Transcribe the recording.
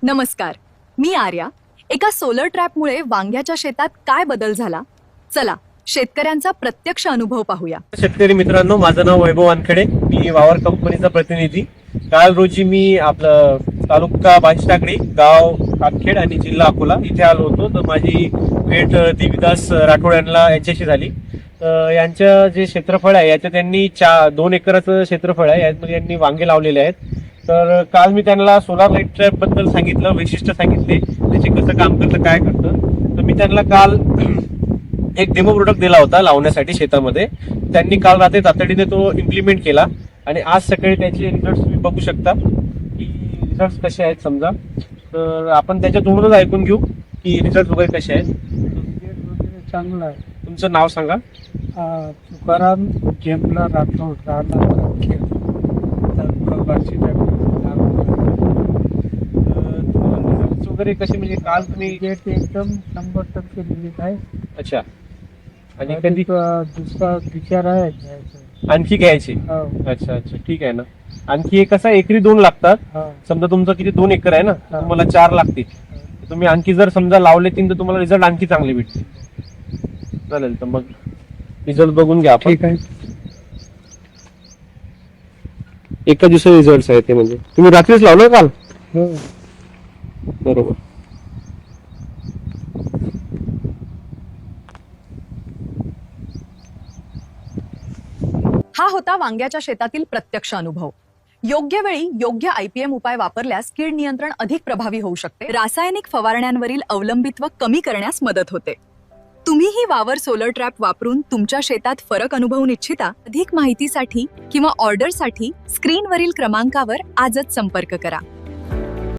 नमस्कार, मी आर्या. एका सोलर ट्रॅपमुळे वांग्याच्या शेतात काय बदल झाला? चला शेतकऱ्यांचा प्रत्यक्ष अनुभव पाहूया. शेतकरी मित्रांनो, माझं नाव वैभव वानखेडे. मी वावर कंपनीचा प्रतिनिधी. काल रोजी मी आपलं तालुका बाजीटाकडी, गाव कातखेड आणि जिल्हा अकोला इथे आलो होतो. तर माझी भेट देवीदास राठोड यांच्याशी झाली. यांचं जे क्षेत्रफळ आहे याच्यात त्यांनी 2 एकराचं क्षेत्रफळ आहे. यामध्ये यांनी वांगे लावलेले आहेत. तर काल मी त्यांना सोलार लाईट ट्रॅप बद्दल सांगितलं, वैशिष्ट्य सांगितले, त्याचे कसं काम करतं, काय करतं. तर मी त्यांना काल एक डेमो प्रोडक्ट दिला होता लावण्यासाठी शेतामध्ये. त्यांनी काल रात्री तातडीने तो इम्प्लिमेंट केला आणि आज सकाळी त्याचे रिझल्ट तुम्ही बघू शकता की रिझल्ट कसे आहेत. समजा तर आपण त्याच्यातूनच ऐकून घेऊ की रिझल्ट वगैरे कसे आहेत. चांगला आहे. तुमचं नाव सांगा. तुकाराम जेमला राठोड, राहणार खेळ, तालुका बाजीटाकडी. रिझल्ट वगैरे कसे, म्हणजे काल तुम्ही गेट एकदम 100% रिलीज आहे. अच्छा, आणि कधी दुसरा विचार आहे घ्यायचा. आणखी घ्यायचे? हो. अच्छा अच्छा, ठीक आहे ना. आणखी एक कसं एकरी 2 लागतात. हो. समजा तुमचं किती 2 एकर आहे ना, हा. तुम्हाला 4 लागतील. तुम्ही आणखी जर समजा लावले 3 तर तुम्हाला रिझल्ट आणखी चांगले भेटतील. चालेल, तर मग रिझल्ट बघून घ्या आपण. ठीक आहे. एका दिवसाचे रिझल्ट आहेत ते. म्हणजे तुम्ही रात्रीच लावलं काल? हो. बरोबर. हा होता वांग्याच्या शेतातील प्रत्यक्ष अनुभव. योग्य वेळी योग्य IPM उपाय वापरल्यास कीड नियंत्रण अधिक प्रभावी होऊ शकते. रासायनिक फवारण्यांवरील अवलंबित्व कमी करण्यास मदत होते. तुम्हीही वावर सोलर ट्रॅप वापरून तुमच्या शेतात फरक अनुभवू इच्छिता? अधिक माहितीसाठी किंवा ऑर्डरसाठी स्क्रीनवरील क्रमांकावर आजच संपर्क करा.